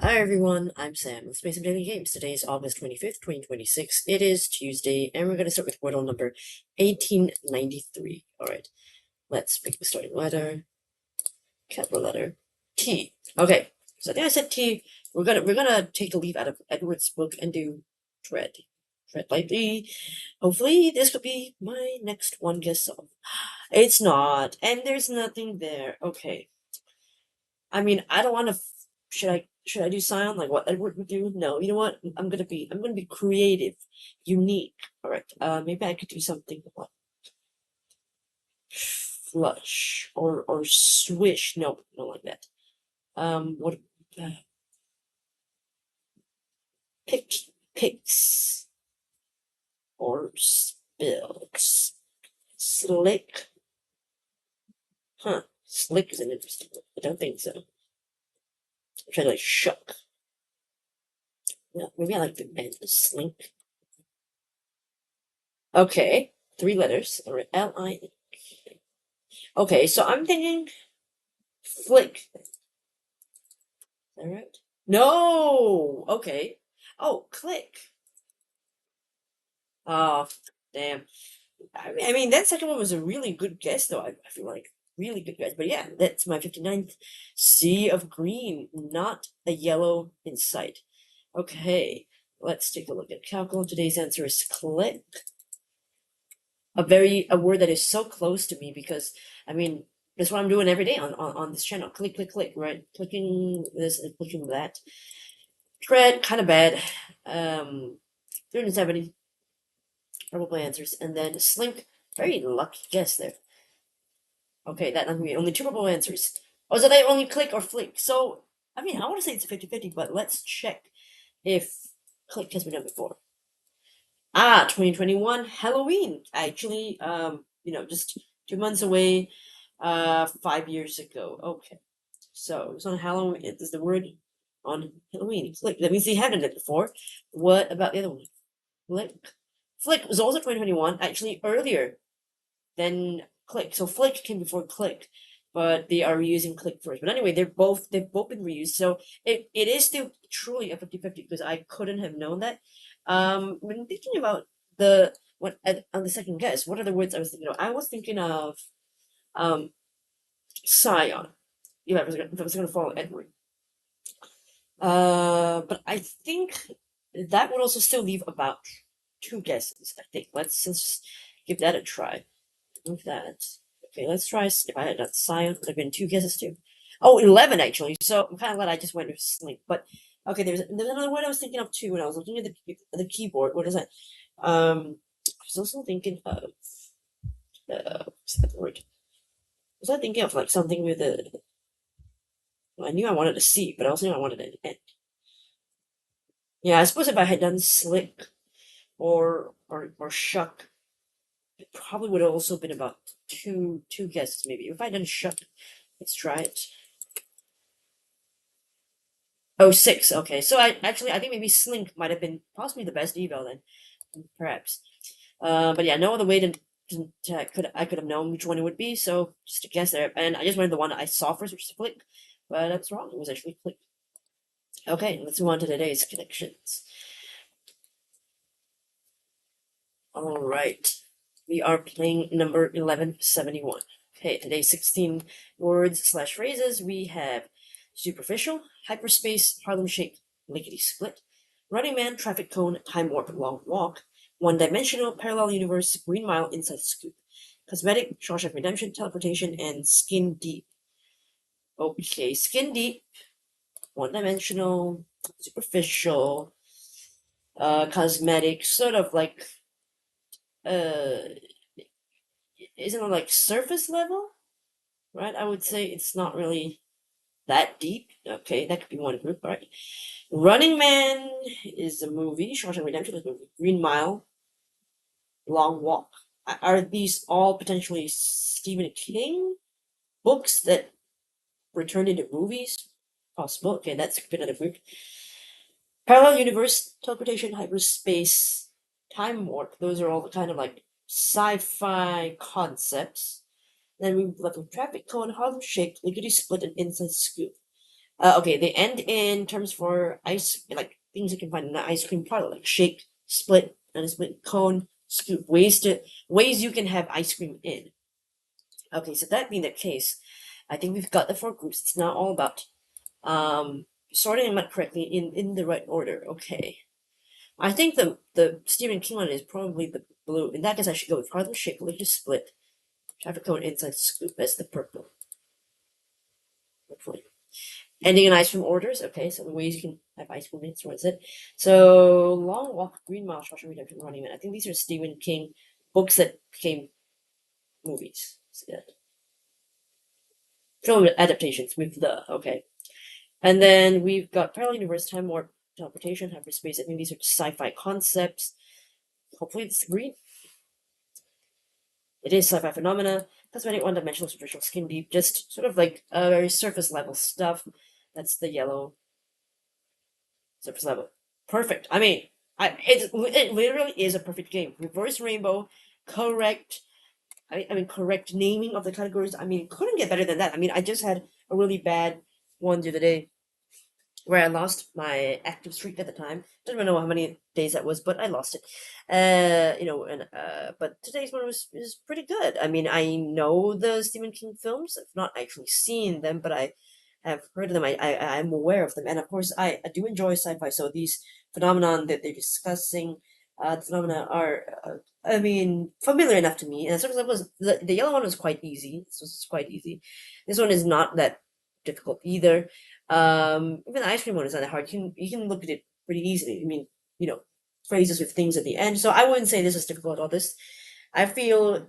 Hi everyone, I'm Sam with Space and Daily Games. Today is August 25th, 2026. It is Tuesday, and we're going to start with Wordle number 1893. Alright, let's pick the starting letter. Capital letter T. Okay, so I think I said T. We're gonna take a leaf out of Edward's book and do tread. Tread lightly. Hopefully this could be my next one guess song. It's not, and there's nothing there. Okay. I mean, I don't want to. Should I do sound like what Edward would do? No. You know what? I'm gonna be creative, unique. All right. Maybe I could do something like flush or swish. No, not like that. What? Uh, pick picks or spills. Slick. Huh. Slick is an interesting word. I don't think so. I'm trying to like shook. Yeah, maybe I like the end. Slink. Okay, 3 letters. All right, L-I. Okay, so I'm thinking flick. Is that right? No! Okay. Oh, click. Oh, damn. I mean, that second one was a really good guess, though. I feel like really good guess. But yeah, that's my 59th. Sea of green, not a yellow in sight. Okay, let's take a look at calculus. Today's answer is click. A word that is so close to me because I mean that's what I'm doing every day on this channel. Click, click, click, right? Clicking this and clicking that. Tread, kind of bad. 370 probable answers, and then slink. Very lucky guess there. Okay, that only 2 probable answers. Oh, so they only click or flick. So I mean, I want to say it's 50-50, but let's check if click has been done before. 2021 Halloween. Actually, just 2 months away, 5 years ago. Okay. So it's on Halloween. It is the word on Halloween. Flick. That means they haven't done it before. What about the other one? Flick. Flick was also 2021, actually earlier than click. So flick came before click, but they are reusing click first. But anyway, they've both been reused. So it is still truly a 50-50 because I couldn't have known that. When thinking about on the second guess, what are the words I was thinking of? I was thinking of scion. If I was gonna follow Edward. But I think that would also still leave about 2 guesses. I think let's just give that a try. With that, okay, let's try. If I had done scion, would have been 2 guesses too. Oh, 11 actually. So I'm kind of glad I just went with slink. But okay, there's another word I was thinking of too when I was looking at the keyboard. What is that? I was also thinking of what's that word? Was I thinking of like something with a? Well, I knew I wanted a C, but I also knew I wanted an N. Yeah, I suppose if I had done slick or shuck, it probably would have also been about two guesses maybe. If I had done shuck, let's try it. Oh, 6. Okay, so I think maybe slink might have been possibly the best eval then, perhaps. But yeah, no other way I could have known which one it would be. So just a guess there, and I just went the one I saw first, which is flick, but that's wrong. It was actually click. Okay, let's move on to today's connections. All right, we are playing number 1171. Okay, today's 16 words / phrases. We have superficial, hyperspace, Harlem Shake, lickety split, running man, traffic cone, time warp, long walk, one-dimensional, parallel universe, green mile, inside scoop, cosmetic, Shawshank Redemption, teleportation, and skin deep. Okay, skin deep, one-dimensional, superficial, cosmetic, sort of like isn't it like surface level, right? I would say it's not really that deep. Okay, that could be one group. All right. Running Man is a movie. Shawshank Redemption is a movie. Green Mile, Long Walk. Are these all potentially Stephen King books that were turned into movies? Possible. Okay, that's a bit of a group. Parallel universe, teleportation, hyperspace, time warp. Those are all the kind of like sci-fi concepts. Then we look at traffic cone, Harlem Shake, lickety split, and inside scoop. Okay, they end in terms for ice, like things you can find in an ice cream parlor, like shake, split, and a split cone, scoop, ways you can have ice cream in. Okay, so that being the case, I think we've got the four groups. It's now all about sorting them out correctly in the right order. Okay. I think the Stephen King one is probably the blue. In that case, I should go with Harlem Shake, Liquid Split, Traffic Cone, Inside Scoop as the purple. Hopefully. Ending in ice cream orders. Okay, so the ways you can have ice cream is what is it? So Long Walk, Green Mile, Shawshank Redemption, Running Man. I think these are Stephen King books that became movies. So, yeah. Film adaptations with the okay. And then we've got Parallel Universe, Time Warp, Teleportation, Hyperspace. I think these are sci-fi concepts. Hopefully it's green. It is sci-fi phenomena. Cosmetic one-dimensional superficial skin deep, just sort of like very surface level stuff. That's the yellow surface level. Perfect. I mean, it literally is a perfect game. Reverse rainbow, correct. I mean, correct naming of the categories. I mean, couldn't get better than that. I mean, I just had a really bad one the other day where I lost my active streak at the time. Don't even know how many days that was, but I lost it. But today's one was pretty good. I mean, I know the Stephen King films. I've not actually seen them, but I have heard of them. I'm aware of them, and of course, I do enjoy sci-fi. So these phenomenon that they're discussing, the phenomena are, I mean, familiar enough to me. And sort of was the yellow one was quite easy. This was quite easy. This one is not that difficult either. Even the ice cream one is not that hard. You can look at it pretty easily. I mean, you know, phrases with things at the end. So I wouldn't say this is difficult at all. This, I feel,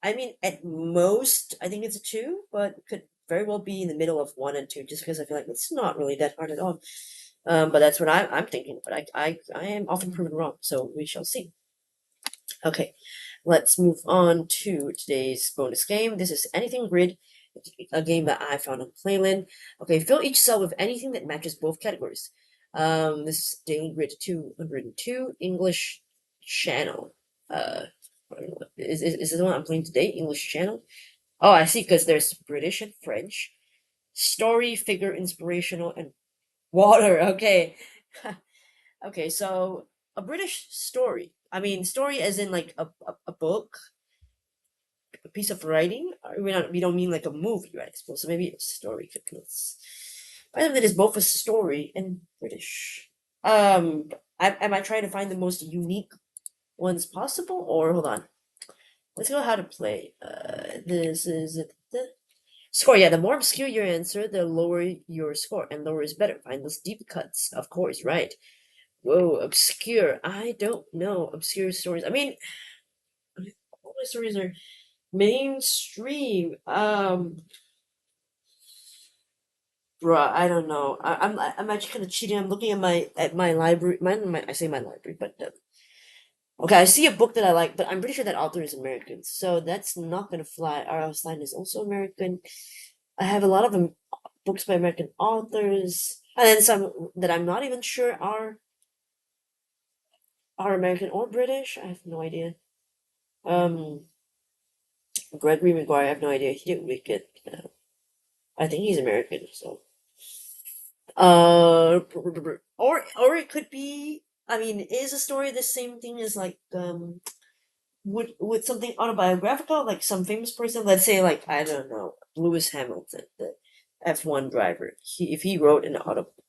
I mean, at most, I think it's a two, but could very well be in the middle of one and two, just because I feel like it's not really that hard at all. But that's what I'm thinking. But I am often proven wrong, so we shall see. Okay, let's move on to today's bonus game. This is Anything Grid, a game that I found on Playland. Okay, fill each cell with anything that matches both categories. This is Daily Grid 202, English Channel. Is this the one I'm playing today? English Channel? Oh, I see, because there's British and French. Story, figure, inspirational, and water. Okay. Okay, so a British story. I mean, story as in like a book, a piece of writing. We don't mean like a movie, right? I suppose. So maybe a story could be. Item that is both a story and British. Am I trying to find the most unique ones possible, or hold on? Let's go how to play. This is the score. Yeah, the more obscure your answer, the lower your score, and lower is better. Find those deep cuts, of course, right? Whoa, obscure. I don't know obscure stories. I mean, all my stories are mainstream. Bruh, I don't know. I'm actually kind of cheating. I'm looking at my library. I say my library, but okay, I see a book that I like, but I'm pretty sure that author is American, so that's not gonna fly. R.L. Stein is also American. I have a lot of books by American authors, and then some that I'm not even sure are American or British. I have no idea. Um, Gregory Maguire, I have no idea. He didn't make it. I think he's American, so. Or it could be. I mean, is a story the same thing as like would something autobiographical, like some famous person? Let's say like I don't know, Lewis Hamilton, the F1 driver. If he wrote an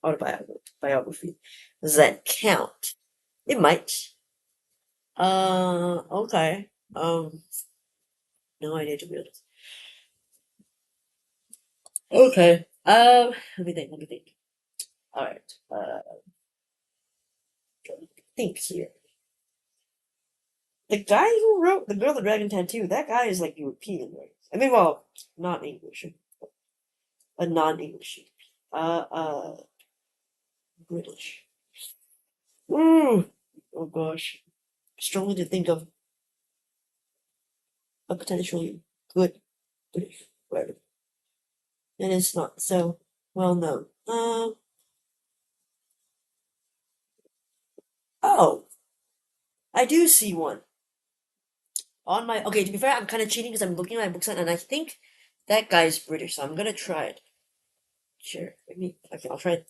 autobiography, does that count? It might. Okay. No idea, to be honest. Okay. Let me think. Let me think. All right. Think here. The guy who wrote The Girl with the Dragon Tattoo, that guy is like European, right? I mean, well, not English, a non-English. Uh, uh, British. Ooh, oh gosh, struggling to think of a potentially good British writer, and it's not so well known. Oh, I do see one on my. Okay, to be fair, I'm kind of cheating because I'm looking at my books and I think that guy's British, so I'm gonna try it. Sure. Maybe. Okay, I'll try it.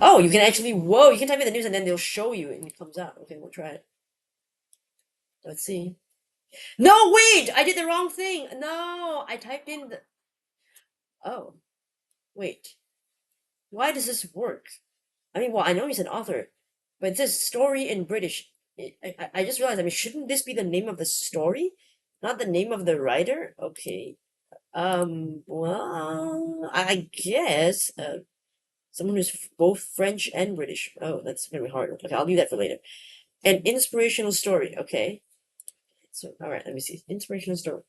Oh, you can actually. Whoa! You can type in the news and then they'll show you and it comes out. Okay, we'll try it. Let's see. No, wait! I did the wrong thing. No, I typed in the. Oh, wait. Why does this work? I mean, well, I know he's an author, but it says story in British. I just realized, I mean, shouldn't this be the name of the story? Not the name of the writer? Okay. Well, I guess, someone who's both French and British. Oh, that's gonna be hard. Okay, I'll leave that for later. An inspirational story. Okay. So, all right, let me see. Inspirational story.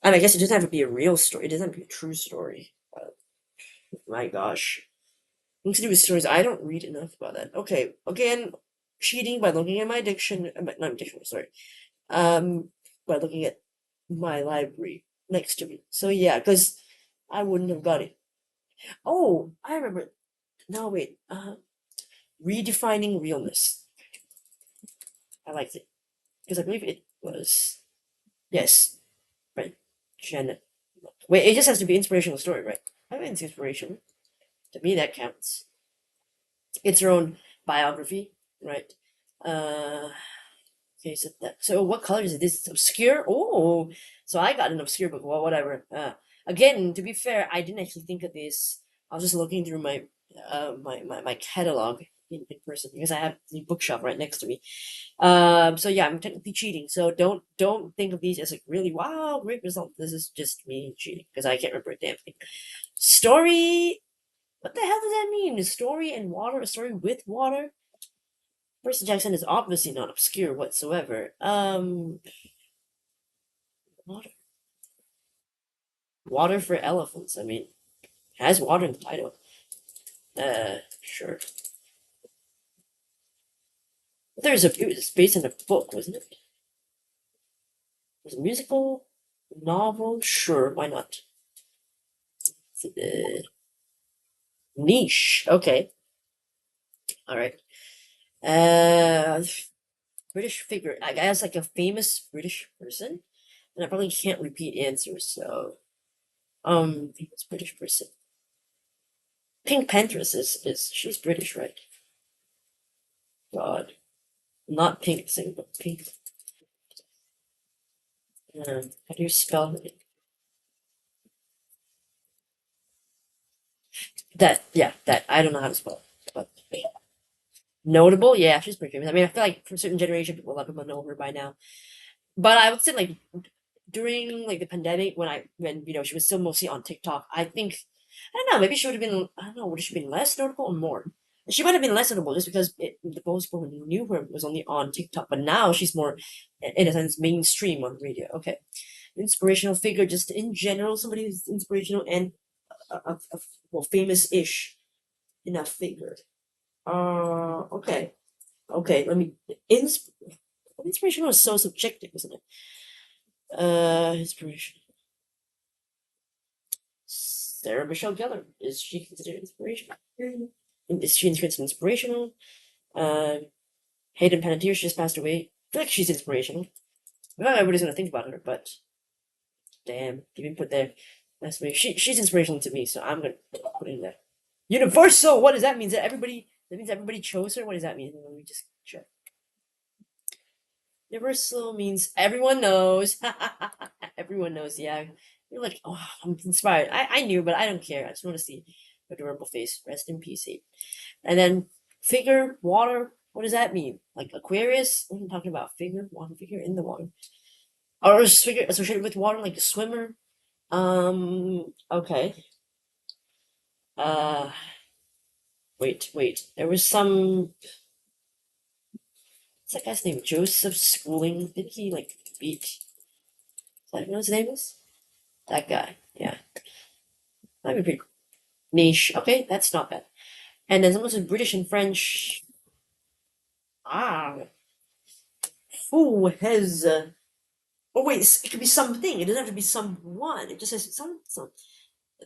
And I guess it doesn't have to be a real story. It doesn't have to be a true story. My gosh. Things to do with stories. I don't read enough about that. Okay, again, cheating by looking at my not dictionary, sorry. By looking at my library next to me. So yeah, because I wouldn't have got it. Oh, I remember. No, wait. Redefining realness. I liked it because I believe it was yes, right. Janet. Wait, it just has to be inspirational story, right? I mean, it's inspiration. To me, that counts. It's her own biography, right? Uh, okay, so so what color is it? This is obscure. Oh, so I got an obscure book. Well, whatever. Again, to be fair, I didn't actually think of this. I was just looking through my catalog in person because I have the bookshop right next to me. So yeah, I'm technically cheating. So don't think of these as like really wow great result. This is just me cheating because I can't remember a damn thing. Story. What the hell does that mean? A story and water? A story with water? Percy Jackson is obviously not obscure whatsoever. Water. Water for elephants. I mean, has water in the title. Sure. It was based on a book, wasn't it? Was it a musical? Novel? Sure, why not? Niche. Okay. Alright. Uh, British figure. I guess like a famous British person. And I probably can't repeat answers, so. Famous British person. Pink Panthers is she's British, right? God. Not pink thing, but pink. How do you spell it? That? Yeah, that. I don't know how to spell it. But yeah. Notable? Yeah, she's pretty famous. I mean, I feel like for a certain generation, people, a lot of people know her by now. But I would say, like, during, like, the pandemic, when, she was still mostly on TikTok, I think, I don't know, maybe she would have been, I don't know, would she have been less notable or more? She might have been less notable just because the most people who knew her was only on TikTok, but now she's more, in a sense, mainstream on radio. Okay. Inspirational figure, just in general, somebody who's inspirational and well, famous-ish enough figure. Okay, okay. Inspirational is so subjective, isn't it? Inspiration. Sarah Michelle Gellar, is she considered inspirational? Is she considered inspirational? Hayden Panettiere, she just passed away. I feel like she's inspirational. Not everybody's gonna think about her, but damn, even put there. That's me. She's inspirational to me, so I'm gonna put it in there. Universal. What does that mean? That means everybody chose her. What does that mean? Let me just check. Universal means everyone knows. Everyone knows. Yeah, you're like, oh, I'm inspired. I knew, but I don't care. I just want to see adorable face. Rest in peace, Abe. And then figure water. What does that mean? Like Aquarius? What are you talking about? Figure water figure in the water, or is figure associated with water, like a swimmer? Okay. Uh, wait. There was some. What's that guy's name? Joseph Schooling. Did he like beat? Is that what his name is? That guy. Yeah. That'd be pretty niche. Okay, that's not bad. And then someone said British and French. Ah. Who has? Oh wait, it could be something. It doesn't have to be someone. It just says some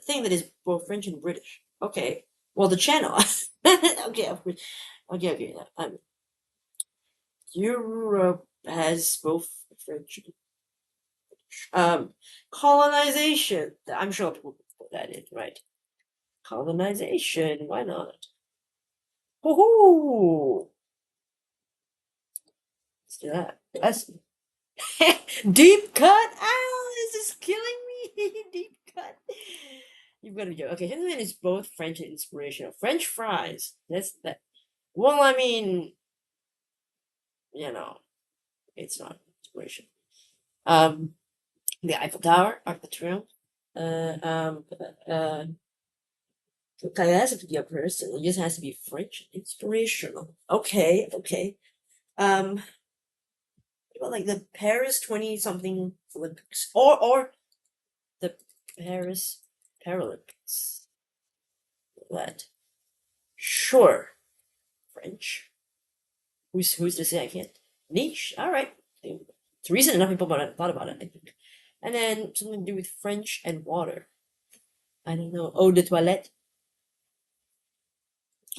thing that is both French and British. Okay. Well, the channel. Okay. Okay. Europe has both French. Colonization. I'm sure people put that in, right? Colonization. Why not? Woohoo! Let's do that. That's deep cut. Ow! This is killing me. Deep cut. You've got to go. Okay, Hinman is both French and inspirational. French fries. That's that. Well, I mean, you know, it's not inspiration. The Eiffel Tower, Arc de Triomphe. Uh, um, uh, it has to be a person. It just has to be French inspirational. Okay, okay. What about like the Paris 20 something Olympics or the Paris Paralympics? What? Sure, French. Who's to say I can't? Niche. All right. It's recent enough people thought about it. I think. And then something to do with French and water. I don't know. Eau de toilette.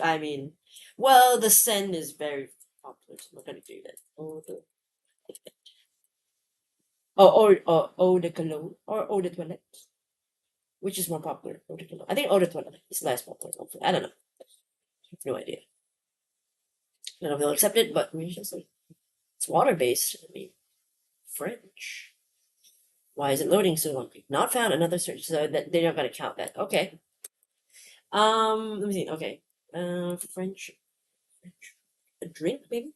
I mean, well, the Seine is very popular, so I'm not gonna do that. Or eau de cologne or eau de toilette, which is more popular? Eau de cologne. I think eau de toilette is less popular. Hopefully. I don't know. I have no idea. I don't know if they'll accept it, but it's water based. I mean, French. Why is it loading so long? Not found. Another search. So that they're not gonna count that. Okay. Let me see. Okay. French. A drink maybe.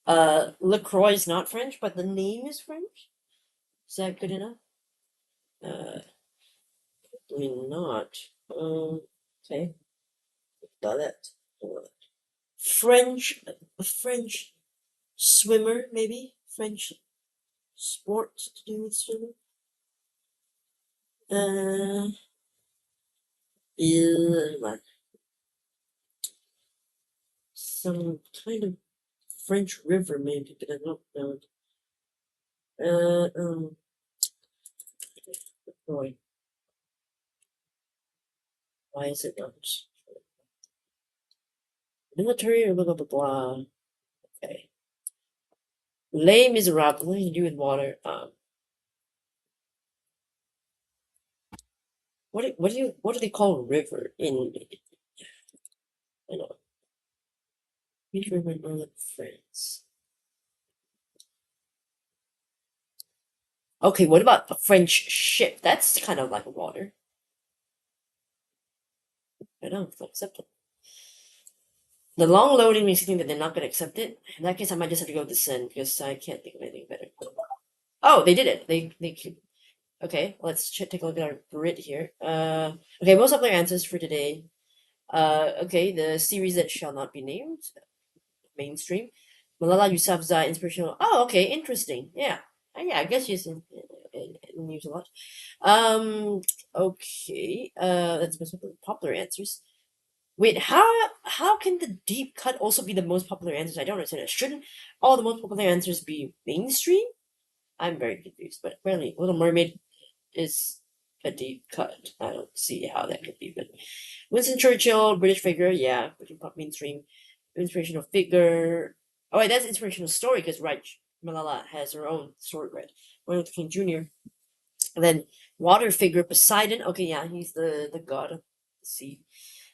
LaCroix is not French, but the name is French. Is that good enough? I mean not. Okay. Got it. French swimmer maybe. French sport to do with swimming. Yeah, some kind of French river maybe, but I don't know. Boy, why is it not? Military or blah blah blah blah. Okay. Les Miserables, nothing to do with water. What do they call a river in? I know. Which river in northern France? Okay, what about a French ship? That's kind of like water. I don't accept it. The long loading makes me think that they're not going to accept it. In that case, I might just have to go with the Sen because I can't think of anything better. Oh, they did it. They okay. Let's take a look at our grid here. Okay, most popular answers for today. Okay, the series that shall not be named, mainstream. Malala Yousafzai, inspirational. Oh, okay, interesting. Yeah, yeah. I guess she's in news a lot. Okay. That's most popular answers. Wait, how can the deep cut also be the most popular answers? I don't understand it. Shouldn't all the most popular answers be mainstream? I'm very confused. But apparently, Little Mermaid is a deep cut. I don't see how that could be. But Winston Churchill, British figure, yeah, British pop mainstream, inspirational figure. Oh wait, that's inspirational story because right, Malala has her own story, right? Martin Luther King Jr. And then water figure Poseidon. Okay, yeah, he's the god of the sea.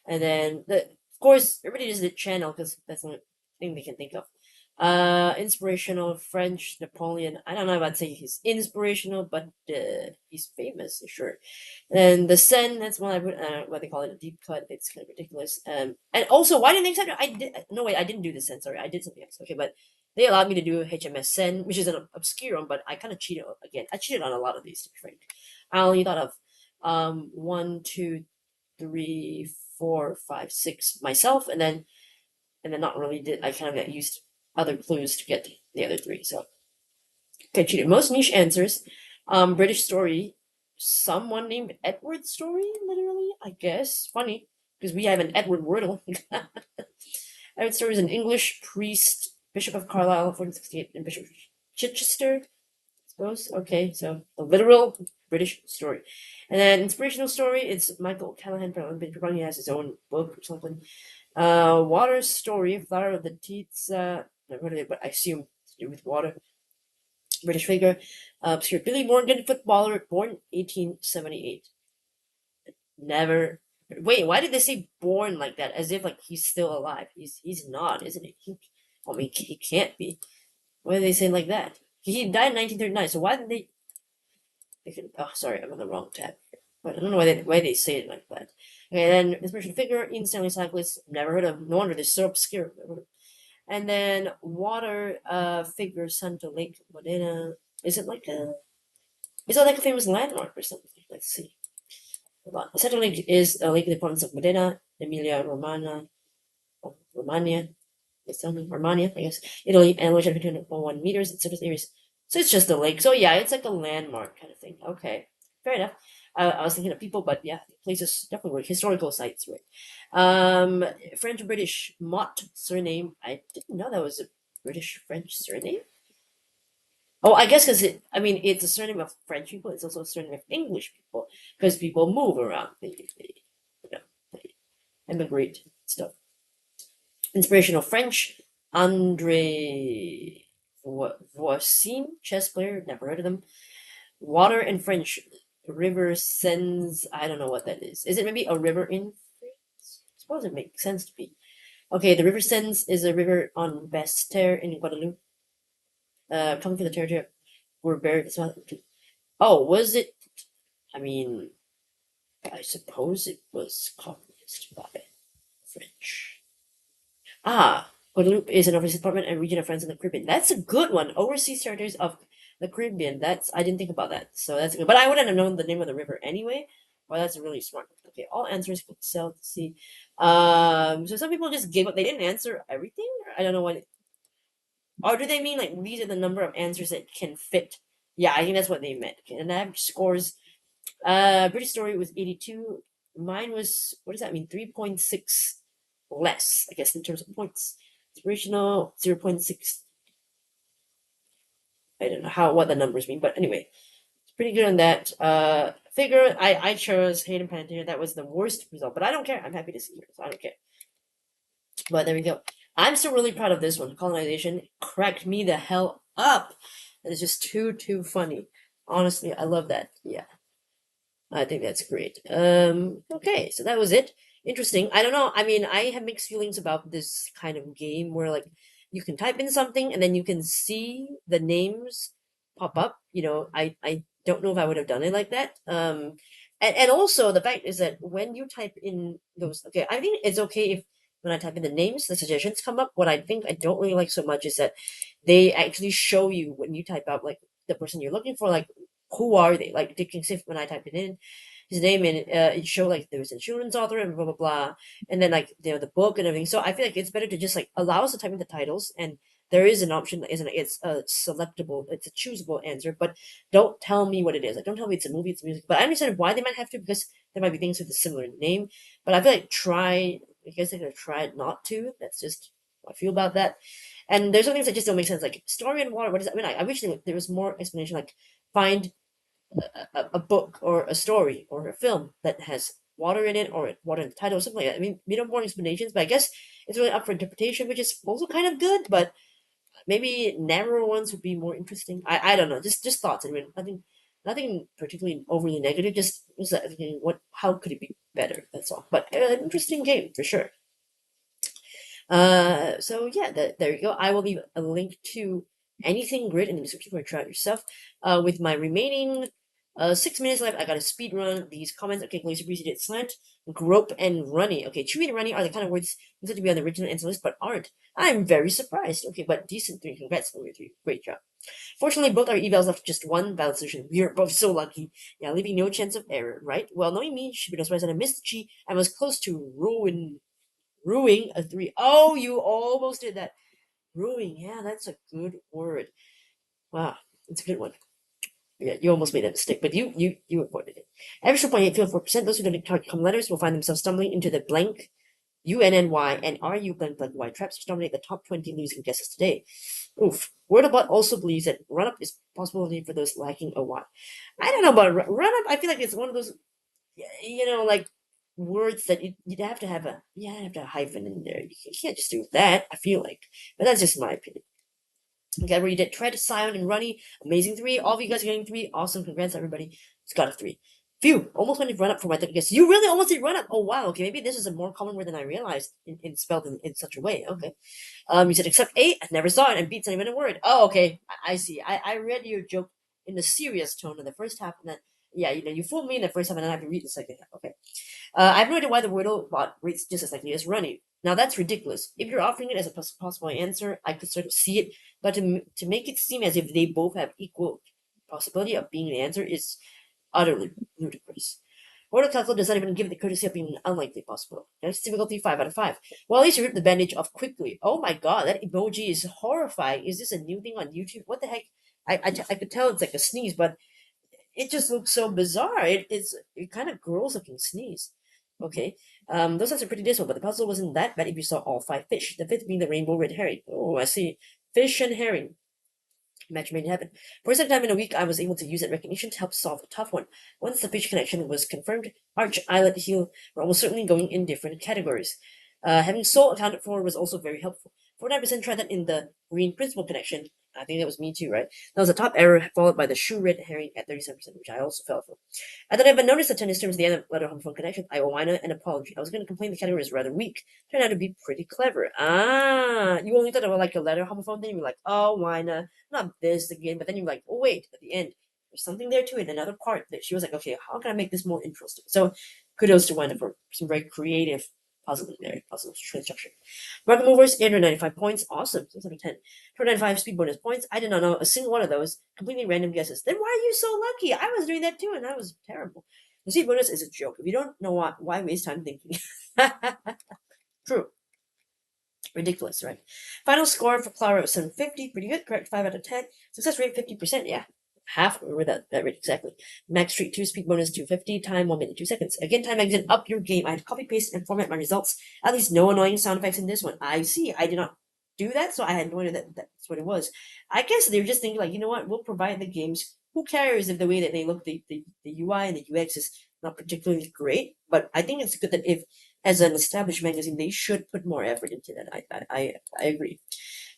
And then of course everybody does the channel because that's the only thing they can think of. Inspirational French Napoleon. I don't know if I'd say he's inspirational, but he's famous, sure. And the Sen, that's one I put. What they call it, a deep cut. It's kind of ridiculous. And also, why didn't they accept it? I did. No wait, I didn't do the Sen. Sorry, I did something else. Okay, but they allowed me to do HMS Sen, which is an obscure one, but I kind of cheated again. I cheated on a lot of these, to be frank. I only thought of 1, 2, 3, 4, 5, 6 myself, and then not really did. I kind of used other clues to get the other 3. So okay, cheated. Most niche answers. British story. Someone named Edward Story, literally, I guess. Funny, because we have an Edward Wordle. Edward Story is an English priest, Bishop of Carlisle, 1468, and Bishop of Chichester, I suppose. Okay, so the literal British story. And then inspirational story, it's Michael Callahan, probably has his own book or something. Water story, Flower of the Teats, never heard of it, but I assume to do with water. British figure. Sir Billy Morgan, footballer, born 1878. Never. Wait, why did they say born like that? As if like he's still alive. He's not, isn't he? I mean, he can't be. Why did they say like that? He died in 1939. So why did they could, oh, sorry, I'm on the wrong tab. But I don't know why they say it like that. Okay, then inspiration figure, Ian Stanley cyclist. Never heard of. No wonder they're so obscure. And then water figure, Santo Lake Modena. Is it like a? Is it like a famous landmark or something? Let's see. Hold on. Santo Lake is a lake in the province of Modena, Emilia Romagna, Romagna. It's Romagna, I guess. Italy, and which 1 meters. It's surface areas. So it's just a lake. So yeah, it's like a landmark kind of thing. Okay, fair enough. I was thinking of people, but yeah, places definitely were historical sites, right? French British Mott surname. I didn't know that was a British French surname. Oh, I guess because it's a surname of French people. It's also a surname of English people because people move around. They immigrate and stuff. Inspirational French. Andre Voisin, chess player. Never heard of them. Water in French. River Sens. I don't know what that is. Is it maybe a river in France? I suppose it makes sense to be. Okay, the River Sens is a river on Basse-Terre in Guadeloupe. Coming from the territory of Quebec. Oh, was it? I mean, I suppose it was colonized by French. Ah, Guadeloupe is an overseas department and region of France in the Caribbean. That's a good one. Overseas territories of the Caribbean. I didn't think about that. So that's good. But I wouldn't have known the name of the river anyway. Well, that's really smart. Okay, all answers could sell to see. So some people just gave up. They didn't answer everything. I don't know what. Or do they mean like these are the number of answers that can fit? Yeah, I think that's what they meant. Okay, and average scores. British story was 82. Mine was, what does that mean? 3.6 less, I guess, in terms of points. Inspirational 0.6. I don't know what the numbers mean, but anyway, it's pretty good on that. Figure, I chose Hayden Panettiere. That was the worst result, but I don't care. I'm happy to see it, so I don't care. But there we go. I'm still really proud of this one. Colonization cracked me the hell up. It's just too funny. Honestly, I love that. Yeah. I think that's great. Okay, so that was it. Interesting. I don't know. I mean, I have mixed feelings about this kind of game where like you can type in something and then you can see the names pop up. I don't know if I would have done it like that. And also the fact is that when you type in those, okay, I think it's okay if when I type in the names, the suggestions come up. What I think I don't really like so much is that they actually show you when you type out like the person you're looking for, like who are they? Like Dick and Sif, when I typed it in, his name, and it showed like there was a children's author and blah blah blah, and then like the book and everything. So I feel like it's better to just like allow us to type in the titles, and there is an option that isn't it? It's a selectable, it's a choosable answer, but don't tell me what it is. Like don't tell me it's a movie, it's music. But I understand why they might have to because there might be things with a similar name. But I feel like I guess they're gonna try not to. That's just how I feel about that. And there's some things that just don't make sense, like story and water. What does that mean? I wish there was more explanation. Like find a book or a story or a film that has water in it or water in the title or something like that. I mean, we don't want explanations, but I guess it's really up for interpretation, which is also kind of good, but maybe narrower ones would be more interesting. I don't know. Just thoughts. I mean, nothing particularly overly negative. Just thinking, how could it be better? That's all. But an interesting game for sure. So yeah, there you go. I will leave a link to anything grid in the description for you to try it yourself. With my remaining 6 minutes left, I got to speed run these comments. Okay, Glacier Breezy did slant, grope, and runny. Okay, chewy and runny are the kind of words said to be on the original answer list, but aren't. I'm very surprised. Okay, but decent 3. Congrats for your 3. Great job. Fortunately, both our evals left just one valid solution. We are both so lucky. Yeah, leaving no chance of error, right? Well, knowing me, should be no surprise that I missed the G and was close to ruining a 3. Oh, you almost did that. Ruining, yeah, that's a good word. Wow, it's a good one. Yeah, you almost made that mistake, but you avoided it. Average 4.8, 4%. Those who don't target common letters will find themselves stumbling into the blank UNNY and RU blank blank Y traps, which dominate the top 20 losing guesses today. Oof. Wordle also believes that run up is a possibility for those lacking a Y. I don't know about run up. I feel like it's one of those, like words that you'd have to have a hyphen in there. You can't just do that. I feel like, but that's just my opinion. Okay, where you did Tread, Sion, and Runny. Amazing 3. All of you guys are getting 3. Awesome. Congrats, everybody. It's got a 3. Phew. Almost went to run up for my third guess. You really almost did run up. Oh, wow. Okay, maybe this is a more common word than I realized in spelled in such a way. Okay. You said except 8. I never saw it, and beat's not even a word. Oh, okay. I see. I read your joke in the serious tone in the first half, and then, yeah, you fooled me in the first half, and then I have to read the second half. Okay. I have no idea why the Wordle bot rates just as likely as running. Now that's ridiculous. If you're offering it as a possible answer, I could sort of see it, but to make it seem as if they both have equal possibility of being the answer is utterly ludicrous. Wordle calculator does not even give the courtesy of being an unlikely possible. That's difficulty 5 out of 5. Well, at least you ripped the bandage off quickly. Oh my god, that emoji is horrifying. Is this a new thing on YouTube? What the heck? I could tell it's like a sneeze, but it just looks so bizarre. It's kind of gross looking sneeze. Okay. Those sounds are pretty dismal, but the puzzle wasn't that bad if you saw all 5 fish. The fifth being the rainbow red herring. Oh, I see. Fish and herring. Match made in heaven. For a second time in a week, I was able to use that recognition to help solve a tough one. Once the fish connection was confirmed, Arch, Islet, Heel were almost certainly going in different categories. Having soul accounted for was also very helpful. 49% tried that in the green principal connection. I think that was me too, right? That was a top error, followed by the shoe red herring at 37%, which I also fell for. I thought I had noticed the tennis terms at the end of letter home phone connection. I owe Wina an apology. I was going to complain the category was rather weak. Turned out to be pretty clever. Ah, you only thought about like a letter homophone, then you were like, oh, Wina, not this again. But then you're like, oh wait, at the end, there's something there too in another part that she was like, okay, how can I make this more interesting? So kudos to Wina for some very creative puzzle there, puzzle construction. Rocket Movers, 895 points. Awesome. 6 out of 10. 295 speed bonus points. I did not know a single one of those. Completely random guesses. Then why are you so lucky? I was doing that too, and I was terrible. The speed bonus is a joke. If you don't know why waste time thinking? True. Ridiculous, right? Final score for Clara was 750. Pretty good. Correct. 5 out of 10. Success rate 50%. Yeah. Half over that rate exactly. Max Street 2 speed bonus 250. Time 1 minute 2 seconds. Again, time magazine up your game. I had to copy paste and format my results. At least no annoying sound effects in this one. I see. I did not do that, so I had no idea that's what it was. I guess they're just thinking like, you know what? We'll provide the games. Who cares if the way that they look, the UI and the UX is not particularly great? But I think it's good that if as an established magazine, they should put more effort into that. I agree.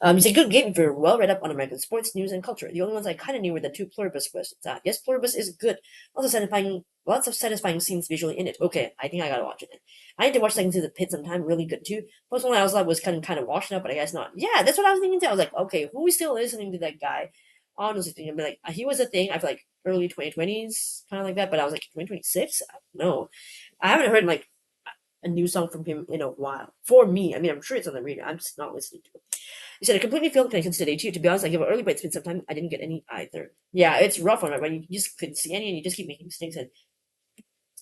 It's a good game if you're well read up on American sports, news, and culture. The only ones I kind of knew were the 2 Pluribus questions. Yes, Pluribus is good. Lots of satisfying scenes visually in it. Okay, I think I gotta watch it. I need to watch Seconds to the Pit sometime. Really good too. Post Malone I was like was kind of washed up, but I guess not. Yeah, that's what I was thinking too. I was like, okay, who is still listening to that guy? Honestly speaking, like he was a thing. I feel like early 2020s, kind of like that. But I was like 2026. No, I haven't heard like a new song from him in a while. For me, I mean, I'm sure it's on the radio. I'm just not listening to it. You said I completely failed connections today too. To be honest, I give an early break spin sometime. I didn't get any either. Yeah, it's rough on it when you just couldn't see any and you just keep making mistakes and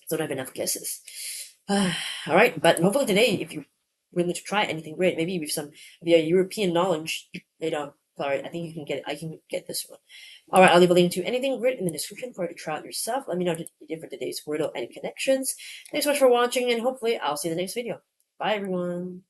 don't have enough guesses. All right, but hopefully today, if you're willing to try anything great, maybe with some of your European knowledge, sorry, I think you can get it. I can get this one. All right, I'll leave a link to anything great in the description for you to try out yourself. Let me know what you did for today's Wordle and connections. Thanks so much for watching, and hopefully I'll see you in the next video. Bye, everyone.